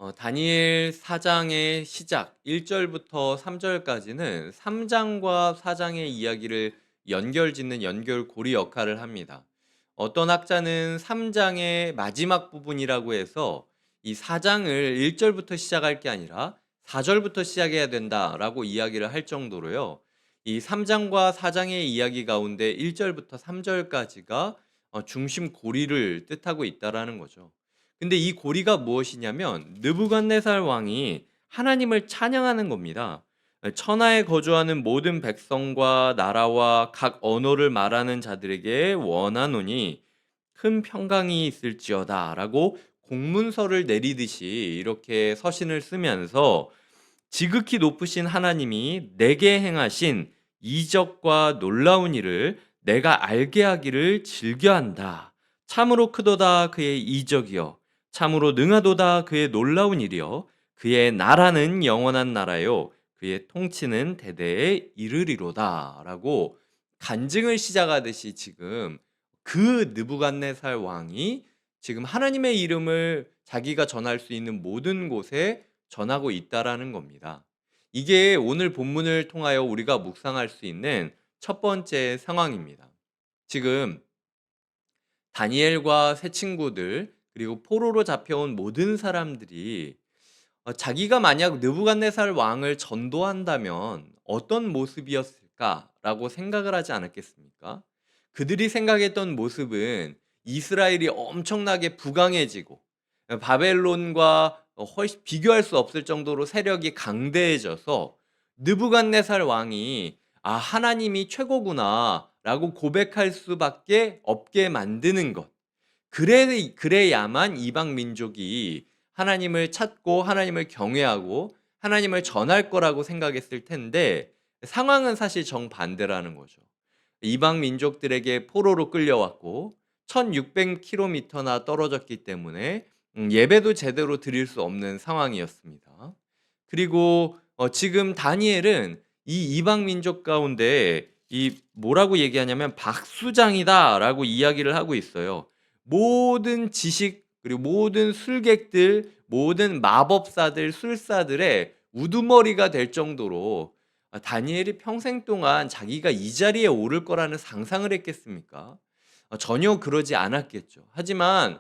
다니엘 4장의 시작 1절부터 3절까지는 3장과 4장의 이야기를 연결짓는 연결고리 역할을 합니다. 어떤 학자는 3장의 마지막 부분이라고 해서 이 4장을 1절부터 시작할 게 아니라 4절부터 시작해야 된다라고 이야기를 할 정도로요. 이 3장과 4장의 이야기 가운데 1절부터 3절까지가 중심 고리를 뜻하고 있다라는 거죠. 근데 이 고리가 무엇이냐면 느부갓네살 왕이 하나님을 찬양하는 겁니다. 천하에 거주하는 모든 백성과 나라와 각 언어를 말하는 자들에게 원하노니 큰 평강이 있을지어다라고 공문서를 내리듯이 이렇게 서신을 쓰면서 지극히 높으신 하나님이 내게 행하신 이적과 놀라운 일을 내가 알게 하기를 즐겨한다. 참으로 크도다 그의 이적이여. 참으로 능하도다 그의 놀라운 일이여. 그의 나라는 영원한 나라요. 그의 통치는 대대에 이르리로다. 라고 간증을 시작하듯이 지금 그 느부갓네살 왕이 지금 하나님의 이름을 자기가 전할 수 있는 모든 곳에 전하고 있다라는 겁니다. 이게 오늘 본문을 통하여 우리가 묵상할 수 있는 첫 번째 상황입니다. 지금 다니엘과 세 친구들 그리고 포로로 잡혀온 모든 사람들이 자기가 만약 느부갓네살 왕을 전도한다면 어떤 모습이었을까라고 생각을 하지 않았겠습니까? 그들이 생각했던 모습은 이스라엘이 엄청나게 부강해지고 바벨론과 훨씬 비교할 수 없을 정도로 세력이 강대해져서 느부갓네살 왕이 하나님이 최고구나라고 고백할 수밖에 없게 만드는 것. 그래야만 이방 민족이 하나님을 찾고 하나님을 경외하고 하나님을 전할 거라고 생각했을 텐데 상황은 사실 정반대라는 거죠. 이방 민족들에게 포로로 끌려왔고 1600km나 떨어졌기 때문에 예배도 제대로 드릴 수 없는 상황이었습니다. 그리고 지금 다니엘은 이 이방 민족 가운데 이 뭐라고 얘기하냐면 박수장이다라고 이야기를 하고 있어요. 모든 지식 그리고 모든 술객들, 모든 마법사들, 술사들의 우두머리가 될 정도로 다니엘이 평생 동안 자기가 이 자리에 오를 거라는 상상을 했겠습니까? 전혀 그러지 않았겠죠. 하지만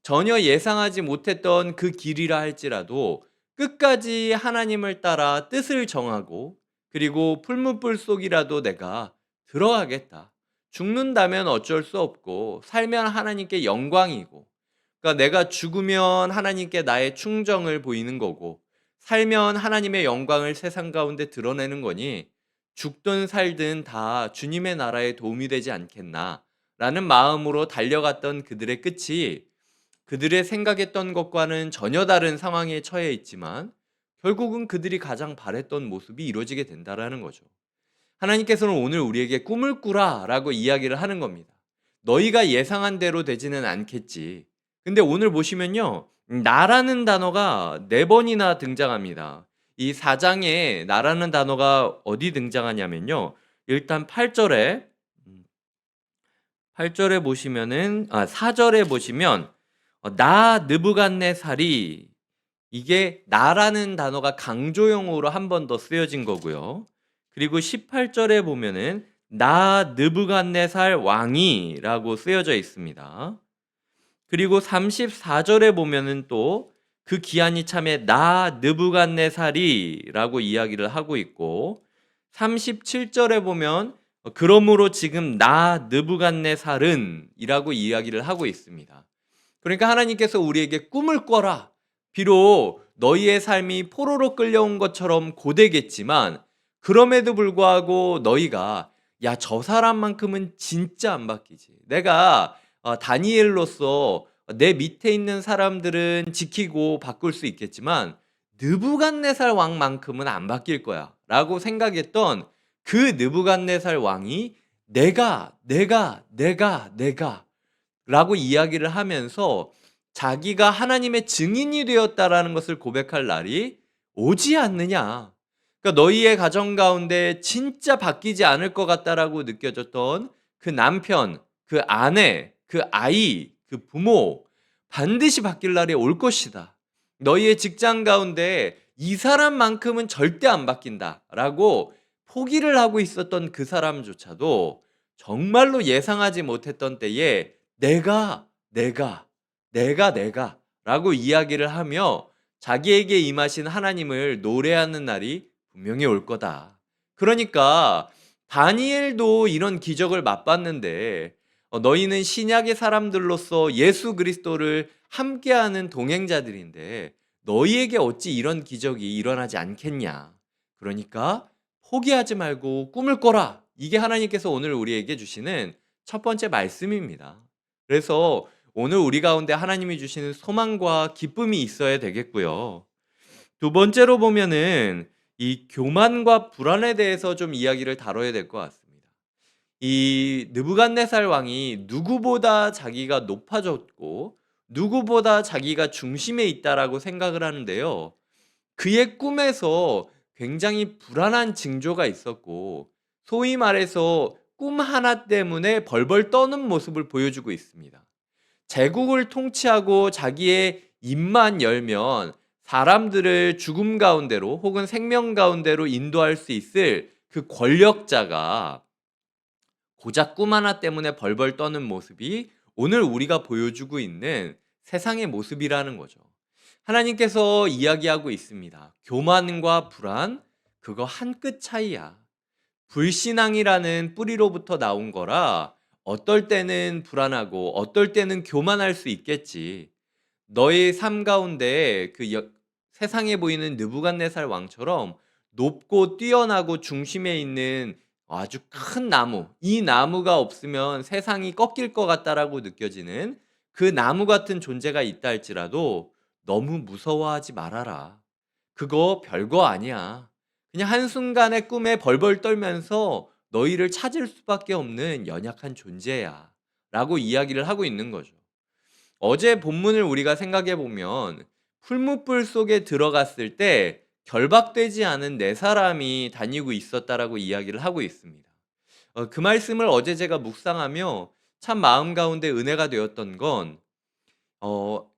전혀 예상하지 못했던 그 길이라 할지라도 끝까지 하나님을 따라 뜻을 정하고 그리고 풀무불 속이라도 내가 들어가겠다. 죽는다면 어쩔 수 없고 살면 하나님께 영광이고 그러니까 내가 죽으면 하나님께 나의 충정을 보이는 거고 살면 하나님의 영광을 세상 가운데 드러내는 거니 죽든 살든 다 주님의 나라에 도움이 되지 않겠나 라는 마음으로 달려갔던 그들의 끝이 그들의 생각했던 것과는 전혀 다른 상황에 처해 있지만 결국은 그들이 가장 바랬던 모습이 이루어지게 된다라는 거죠. 하나님께서는 오늘 우리에게 꿈을 꾸라라고 이야기를 하는 겁니다. 너희가 예상한 대로 되지는 않겠지. 근데 오늘 보시면요. 나라는 단어가 4번이나 등장합니다. 이 4장에 나라는 단어가 어디 등장하냐면요. 일단 8절에 보시면은 4절에 보시면 나 느부갓네살이 이게 나라는 단어가 강조형으로 한 번 더 쓰여진 거고요. 그리고 18절에 보면은 나 느부갓네살 왕이라고 쓰여져 있습니다. 그리고 34절에 보면은 또 그 기한이 참에 나 느부갓네살이라고 이야기를 하고 있고 37절에 보면 그러므로 지금 나 느부갓네살은 이라고 이야기를 하고 있습니다. 그러니까 하나님께서 우리에게 꿈을 꿔라. 비록 너희의 삶이 포로로 끌려온 것처럼 고되겠지만 그럼에도 불구하고 너희가 저 사람만큼은 진짜 안 바뀌지. 내가 다니엘로서 내 밑에 있는 사람들은 지키고 바꿀 수 있겠지만 느부갓네살 왕만큼은 안 바뀔 거야 라고 생각했던 그 느부갓네살 왕이 내가 라고 이야기를 하면서 자기가 하나님의 증인이 되었다라는 것을 고백할 날이 오지 않느냐. 그러니까 너희의 가정 가운데 진짜 바뀌지 않을 것 같다라고 느껴졌던 그 남편, 그 아내, 그 아이, 그 부모 반드시 바뀔 날이 올 것이다. 너희의 직장 가운데 이 사람만큼은 절대 안 바뀐다라고 포기를 하고 있었던 그 사람조차도 정말로 예상하지 못했던 때에 내가 라고 이야기를 하며 자기에게 임하신 하나님을 노래하는 날이 분명히 올 거다. 그러니까 다니엘도 이런 기적을 맛봤는데 너희는 신약의 사람들로서 예수 그리스도를 함께하는 동행자들인데 너희에게 어찌 이런 기적이 일어나지 않겠냐. 그러니까 포기하지 말고 꿈을 꿔라. 이게 하나님께서 오늘 우리에게 주시는 첫 번째 말씀입니다. 그래서 오늘 우리 가운데 하나님이 주시는 소망과 기쁨이 있어야 되겠고요. 두 번째로 보면은 이 교만과 불안에 대해서 좀 이야기를 다뤄야 될 것 같습니다. 이 느부갓네살 왕이 누구보다 자기가 높아졌고 누구보다 자기가 중심에 있다라고 생각을 하는데요. 그의 꿈에서 굉장히 불안한 징조가 있었고 소위 말해서 꿈 하나 때문에 벌벌 떠는 모습을 보여주고 있습니다. 제국을 통치하고 자기의 입만 열면 사람들을 죽음 가운데로 혹은 생명 가운데로 인도할 수 있을 그 권력자가 고작 꿈 하나 때문에 벌벌 떠는 모습이 오늘 우리가 보여주고 있는 세상의 모습이라는 거죠. 하나님께서 이야기하고 있습니다. 교만과 불안, 그거 한 끗 차이야. 불신앙이라는 뿌리로부터 나온 거라 어떨 때는 불안하고 어떨 때는 교만할 수 있겠지. 너의 삶 가운데 세상에 보이는 느부갓네살 왕처럼 높고 뛰어나고 중심에 있는 아주 큰 나무, 이 나무가 없으면 세상이 꺾일 것 같다라고 느껴지는 그 나무 같은 존재가 있다 할지라도 너무 무서워하지 말아라. 그거 별거 아니야. 그냥 한순간의 꿈에 벌벌 떨면서 너희를 찾을 수밖에 없는 연약한 존재야. 라고 이야기를 하고 있는 거죠. 어제 본문을 우리가 생각해 보면 풀무불 속에 들어갔을 때 결박되지 않은 네 사람이 다니고 있었다라고 이야기를 하고 있습니다. 그 말씀을 어제 제가 묵상하며 참 마음 가운데 은혜가 되었던 건 어,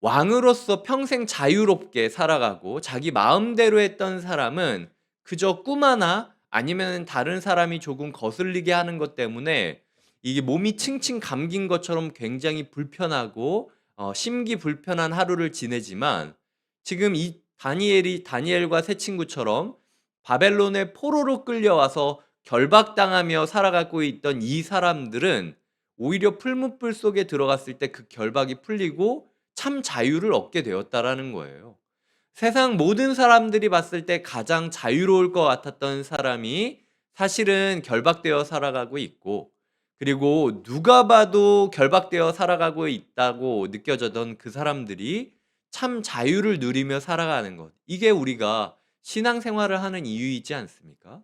왕으로서 평생 자유롭게 살아가고 자기 마음대로 했던 사람은 그저 꿈 하나 아니면 다른 사람이 조금 거슬리게 하는 것 때문에 이게 몸이 칭칭 감긴 것처럼 굉장히 불편하고 심기불편한 하루를 지내지만 지금 이 다니엘과 세 친구처럼 바벨론의 포로로 끌려와서 결박당하며 살아가고 있던 이 사람들은 오히려 풀무불 속에 들어갔을 때 그 결박이 풀리고 참 자유를 얻게 되었다라는 거예요. 세상 모든 사람들이 봤을 때 가장 자유로울 것 같았던 사람이 사실은 결박되어 살아가고 있고, 그리고 누가 봐도 결박되어 살아가고 있다고 느껴졌던 그 사람들이 참 자유를 누리며 살아가는 것. 이게 우리가 신앙생활을 하는 이유이지 않습니까?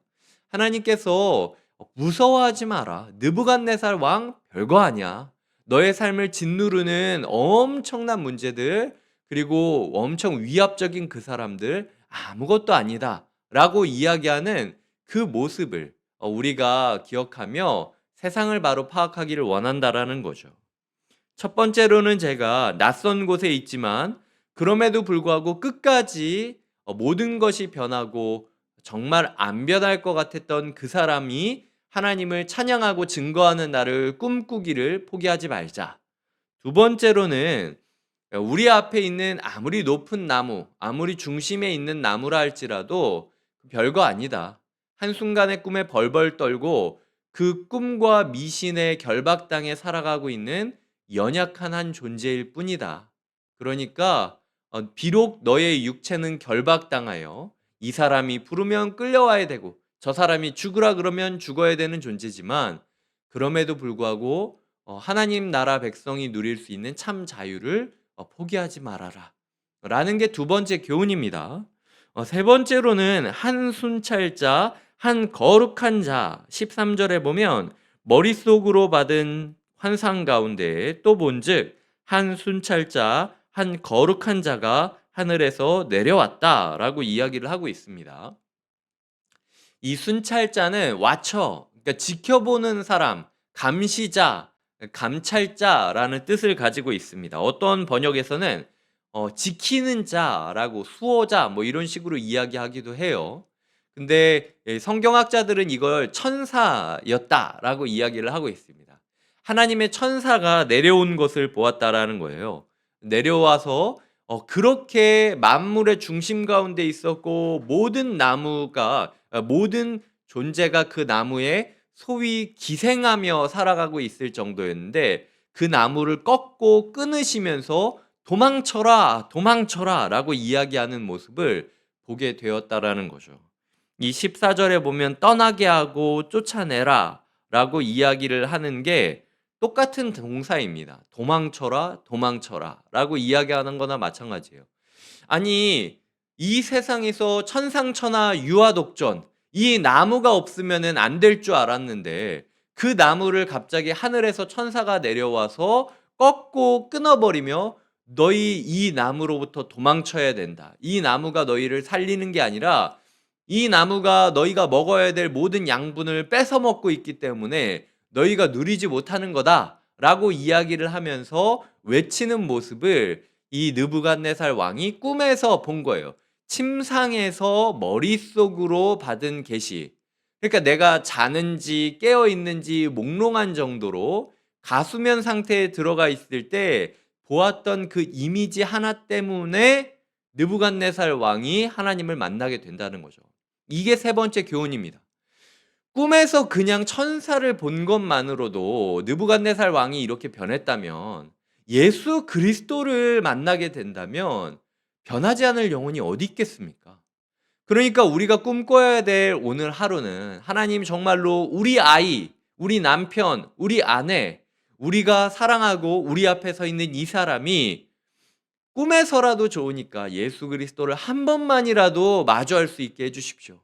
하나님께서 무서워하지 마라. 느부갓네살 왕 별거 아니야. 너의 삶을 짓누르는 엄청난 문제들, 그리고 엄청 위압적인 그 사람들 아무것도 아니다 라고 이야기하는 그 모습을 우리가 기억하며 세상을 바로 파악하기를 원한다라는 거죠. 첫 번째로는 제가 낯선 곳에 있지만 그럼에도 불구하고 끝까지 모든 것이 변하고 정말 안 변할 것 같았던 그 사람이 하나님을 찬양하고 증거하는 날을 꿈꾸기를 포기하지 말자. 두 번째로는 우리 앞에 있는 아무리 높은 나무, 아무리 중심에 있는 나무라 할지라도 별거 아니다. 한순간의 꿈에 벌벌 떨고 그 꿈과 미신의 결박당에 살아가고 있는 연약한 한 존재일 뿐이다. 그러니까 비록 너의 육체는 결박당하여 이 사람이 부르면 끌려와야 되고 저 사람이 죽으라 그러면 죽어야 되는 존재지만 그럼에도 불구하고 하나님 나라 백성이 누릴 수 있는 참 자유를 포기하지 말아라 라는 게 두 번째 교훈입니다. 세 번째로는 한 순찰자 한 거룩한 자 13절에 보면 머릿속으로 받은 환상 가운데 또 본즉 한 순찰자 한 거룩한 자가 하늘에서 내려왔다라고 이야기를 하고 있습니다. 이 순찰자는 와처, 그러니까 지켜보는 사람, 감시자, 감찰자라는 뜻을 가지고 있습니다. 어떤 번역에서는 지키는 자라고 수호자 뭐 이런 식으로 이야기하기도 해요. 근데 성경학자들은 이걸 천사였다라고 이야기를 하고 있습니다. 하나님의 천사가 내려온 것을 보았다라는 거예요. 내려와서 그렇게 만물의 중심 가운데 있었고 모든 존재가 그 나무에 소위 기생하며 살아가고 있을 정도였는데 그 나무를 꺾고 끊으시면서 도망쳐라, 도망쳐라 라고 이야기하는 모습을 보게 되었다라는 거죠. 이 14절에 보면 떠나게 하고 쫓아내라 라고 이야기를 하는 게 똑같은 동사입니다. 도망쳐라, 도망쳐라 라고 이야기하는 거나 마찬가지예요. 아니, 이 세상에서 천상천하 유아독전, 이 나무가 없으면 안 될 줄 알았는데 그 나무를 갑자기 하늘에서 천사가 내려와서 꺾고 끊어버리며 너희 이 나무로부터 도망쳐야 된다. 이 나무가 너희를 살리는 게 아니라 이 나무가 너희가 먹어야 될 모든 양분을 뺏어 먹고 있기 때문에 너희가 누리지 못하는 거다 라고 이야기를 하면서 외치는 모습을 이 느부갓네살 왕이 꿈에서 본 거예요. 침상에서 머릿속으로 받은 계시. 그러니까 내가 자는지 깨어 있는지 몽롱한 정도로 가수면 상태에 들어가 있을 때 보았던 그 이미지 하나 때문에 느부갓네살 왕이 하나님을 만나게 된다는 거죠. 이게 세 번째 교훈입니다. 꿈에서 그냥 천사를 본 것만으로도 느부갓네살 왕이 이렇게 변했다면 예수 그리스도를 만나게 된다면 변하지 않을 영혼이 어디 있겠습니까? 그러니까 우리가 꿈꿔야 될 오늘 하루는 하나님 정말로 우리 아이, 우리 남편, 우리 아내, 우리가 사랑하고 우리 앞에 서 있는 이 사람이 꿈에서라도 좋으니까 예수 그리스도를 한 번만이라도 마주할 수 있게 해주십시오.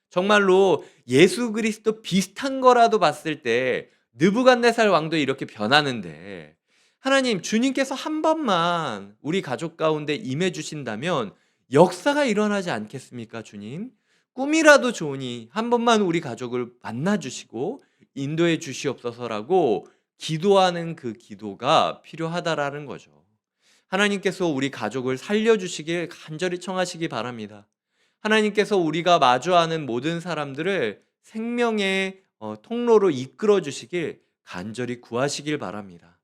정말로 예수 그리스도 비슷한 거라도 봤을 때 느부갓네살 왕도 이렇게 변하는데 하나님 주님께서 한 번만 우리 가족 가운데 임해 주신다면 역사가 일어나지 않겠습니까, 주님? 꿈이라도 좋으니 한 번만 우리 가족을 만나 주시고 인도해 주시옵소서라고 기도하는 그 기도가 필요하다라는 거죠. 하나님께서 우리 가족을 살려주시길 간절히 청하시기 바랍니다. 하나님께서 우리가 마주하는 모든 사람들을 생명의 통로로 이끌어 주시길 간절히 구하시길 바랍니다.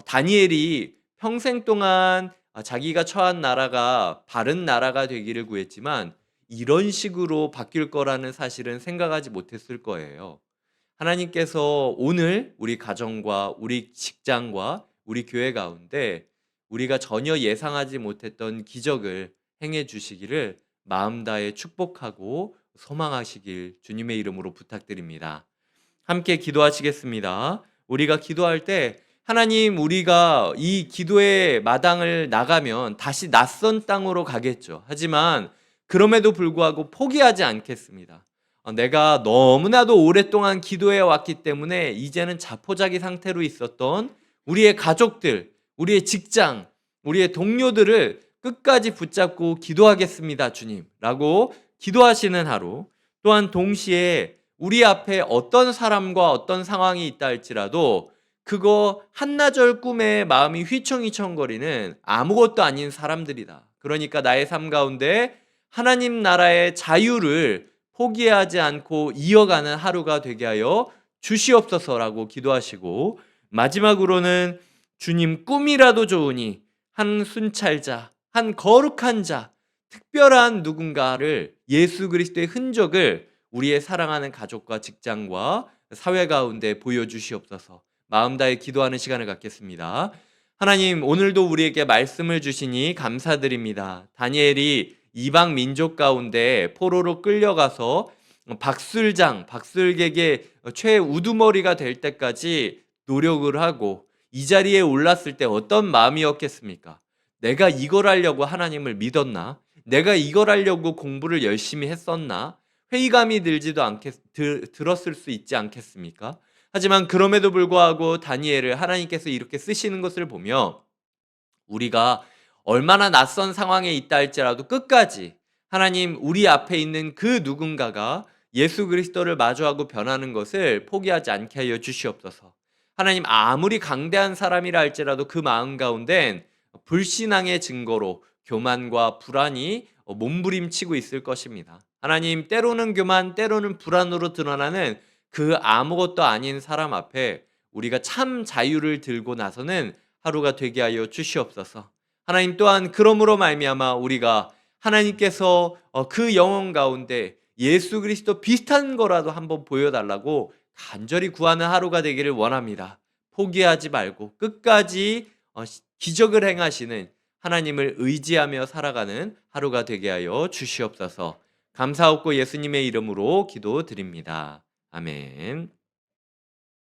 다니엘이 평생 동안 자기가 처한 나라가 바른 나라가 되기를 구했지만 이런 식으로 바뀔 거라는 사실은 생각하지 못했을 거예요. 하나님께서 오늘 우리 가정과 우리 직장과 우리 교회 가운데 우리가 전혀 예상하지 못했던 기적을 행해 주시기를 마음 다해 축복하고 소망하시길 주님의 이름으로 부탁드립니다. 함께 기도하시겠습니다. 우리가 기도할 때 하나님, 우리가 이 기도의 마당을 나가면 다시 낯선 땅으로 가겠죠. 하지만 그럼에도 불구하고 포기하지 않겠습니다. 내가 너무나도 오랫동안 기도해 왔기 때문에 이제는 자포자기 상태로 있었던 우리의 가족들, 우리의 직장, 우리의 동료들을 끝까지 붙잡고 기도하겠습니다, 주님. 라고 기도하시는 하루. 또한 동시에 우리 앞에 어떤 사람과 어떤 상황이 있다 할지라도 그거 한나절 꿈에 마음이 휘청휘청거리는 아무것도 아닌 사람들이다. 그러니까 나의 삶 가운데 하나님 나라의 자유를 포기하지 않고 이어가는 하루가 되게 하여 주시옵소서라고 기도하시고, 마지막으로는 주님, 꿈이라도 좋으니 한 순찰자, 한 거룩한 자, 특별한 누군가를, 예수 그리스도의 흔적을 우리의 사랑하는 가족과 직장과 사회 가운데 보여주시옵소서. 마음 다해 기도하는 시간을 갖겠습니다. 하나님, 오늘도 우리에게 말씀을 주시니 감사드립니다. 다니엘이 이방 민족 가운데 포로로 끌려가서 박술객의 최우두머리가 될 때까지 노력을 하고 이 자리에 올랐을 때 어떤 마음이었겠습니까? 내가 이걸 하려고 하나님을 믿었나? 내가 이걸 하려고 공부를 열심히 했었나? 회의감이 들었을 수 있지 않겠습니까? 하지만 그럼에도 불구하고 다니엘을 하나님께서 이렇게 쓰시는 것을 보며 우리가 얼마나 낯선 상황에 있다 할지라도 끝까지 하나님, 우리 앞에 있는 그 누군가가 예수 그리스도를 마주하고 변하는 것을 포기하지 않게 하여 주시옵소서. 하나님, 아무리 강대한 사람이라 할지라도 그 마음 가운데는 불신앙의 증거로 교만과 불안이 몸부림치고 있을 것입니다. 하나님, 때로는 교만, 때로는 불안으로 드러나는 그 아무것도 아닌 사람 앞에 우리가 참 자유를 들고 나서는 하루가 되게 하여 주시옵소서. 하나님, 또한 그러므로 말미암아 우리가 하나님께서 그 영혼 가운데 예수 그리스도 비슷한 거라도 한번 보여달라고 간절히 구하는 하루가 되기를 원합니다. 포기하지 말고 끝까지 기적을 행하시는 하나님을 의지하며 살아가는 하루가 되게 하여 주시옵소서. 감사하고 예수님의 이름으로 기도드립니다. 아멘.